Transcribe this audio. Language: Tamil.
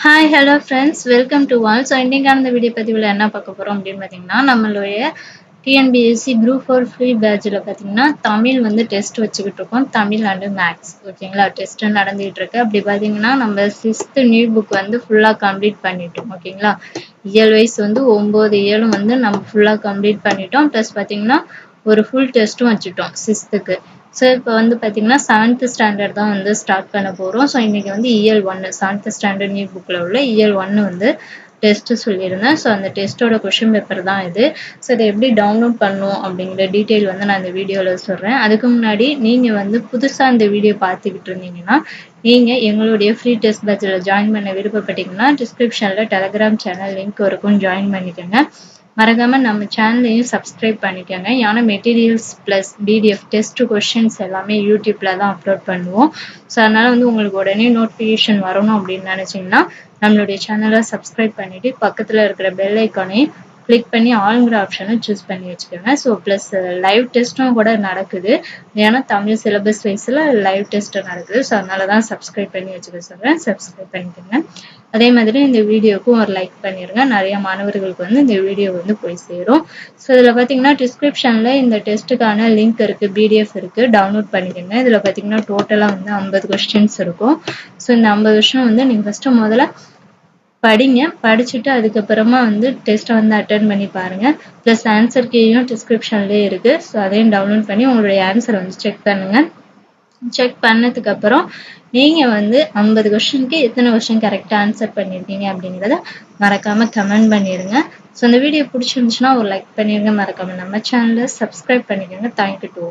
Hi hello friends welcome to all. So இன்றைக்கான இந்த வீடியோ பதிவில் என்ன பார்க்க போகிறோம் அப்படின்னு பார்த்தீங்கன்னா, நம்மளுடைய டிஎன்பிஎஸ்சி குரூப் 4 ஃப்ரீ பேட்சில் பார்த்தீங்கன்னா தமிழ் வந்து டெஸ்ட் வச்சுக்கிட்டு இருக்கோம். தமிழ் அண்டு மேக்ஸ் ஓகேங்களா, டெஸ்ட்டு நடந்துகிட்டு இருக்கு. அப்படி பார்த்தீங்கன்னா நம்ம 6th நியூ புக் வந்து ஃபுல்லாக கம்ப்ளீட் பண்ணிட்டோம் ஓகேங்களா. இயல் வைஸ் வந்து 9 இயலும் வந்து நம்ம ஃபுல்லாக கம்ப்ளீட் பண்ணிட்டோம். ப்ளஸ் பார்த்தீங்கன்னா ஒரு ஃபுல் டெஸ்ட்டும் வச்சுட்டோம் 6th. ஸோ இப்போ வந்து பார்த்தீங்கன்னா 7th ஸ்டாண்டர்ட் தான் வந்து ஸ்டார்ட் பண்ண போகிறோம். ஸோ இன்றைக்கி வந்து இயல் 1 7th ஸ்டாண்டர்ட் நியூ புக்கில் உள்ள இயல் 1 வந்து டெஸ்ட்டு சொல்லியிருந்தேன். ஸோ அந்த டெஸ்ட்டோட கொஷின் பேப்பர் தான் இது. ஸோ இதை எப்படி டவுன்லோட் பண்ணணும் அப்படிங்கிற டீட்டெயில் வந்து நான் இந்த வீடியோவில் சொல்கிறேன். அதுக்கு முன்னாடி நீங்கள் வந்து புதுசாக இந்த வீடியோ பார்த்துக்கிட்டு இருந்தீங்கன்னா நீங்கள் எங்களுடைய ஃப்ரீ டெஸ்ட் பேட்சில் ஜாயின் பண்ண விருப்பப்பட்டீங்கன்னா டிஸ்கிரிப்ஷனில் டெலகிராம் சேனல் லிங்க் இருக்கும், ஜாயின் பண்ணிக்கோங்க. மறக்காம நம்ம சேனலையும் சப்ஸ்கிரைப் பண்ணிக்கோங்க. ஏன்னா materials plus PDF test questions எல்லாமே யூடியூப்ல தான் அப்லோட் பண்ணுவோம். ஸோ அதனால வந்து உங்களுக்கு உடனே நோட்டிஃபிகேஷன் வரணும் அப்படின்னு நினச்சிங்கன்னா நம்மளுடைய சேனலை சப்ஸ்கிரைப் பண்ணிட்டு பக்கத்தில் இருக்கிற பெல் ஐக்கானையும் கிளிக் பண்ணி ஆளுங்கிற ஆப்ஷனை சூஸ் பண்ணி வச்சுக்கோங்க. ஸோ ப்ளஸ் லைவ் டெஸ்ட்டும் கூட நடக்குது. ஏன்னா தமிழ் சிலபஸ் வைஸில் லைவ் டெஸ்ட் நடக்குது. ஸோ அதனால தான் சப்ஸ்கிரைப் பண்ணி வச்சுக்க சொல்கிறேன். சப்ஸ்கிரைப் பண்ணிக்கோங்க. அதே மாதிரி இந்த வீடியோக்கும் ஒரு லைக் பண்ணிடுங்க. நிறைய மாணவர்களுக்கு வந்து இந்த வீடியோ வந்து போய் சேரும். ஸோ இதில் பார்த்தீங்கன்னா டிஸ்கிரிப்ஷனில் இந்த டெஸ்ட்டுக்கான லிங்க் இருக்குது, பிடிஎஃப் இருக்குது, டவுன்லோட் பண்ணிக்கோங்க. இதில் பார்த்தீங்கன்னா டோட்டலாக வந்து 50 கொஸ்டின்ஸ் இருக்கும். ஸோ இந்த 50 கொஸ்டின் வந்து நீங்கள் ஃபஸ்ட்டு முதல்ல படிங்க. படிச்சுட்டு அதுக்கப்புறமா வந்து டெஸ்ட்டை வந்து அட்டன் பண்ணி பாருங்கள். ப்ளஸ் ஆன்சர் கீயும் டிஸ்கிரிப்ஷன்லேயே இருக்குது. ஸோ அதையும் டவுன்லோட் பண்ணி உங்களுடைய ஆன்சரை வந்து செக் பண்ணுங்கள். செக் பண்ணதுக்கப்புறம் நீங்கள் வந்து 50 கொஸ்டினுக்கு எத்தனை கொஸ்டின் கரெக்டாக ஆன்சர் பண்ணியிருக்கீங்க அப்படிங்கிறத மறக்காமல் கமெண்ட் பண்ணிடுங்க. ஸோ இந்த வீடியோ பிடிச்சிருந்துச்சுன்னா ஒரு லைக் பண்ணிடுங்க. மறக்காமல் நம்ம சேனலை சப்ஸ்கிரைப் பண்ணிக்கோங்க. தேங்க்யூ.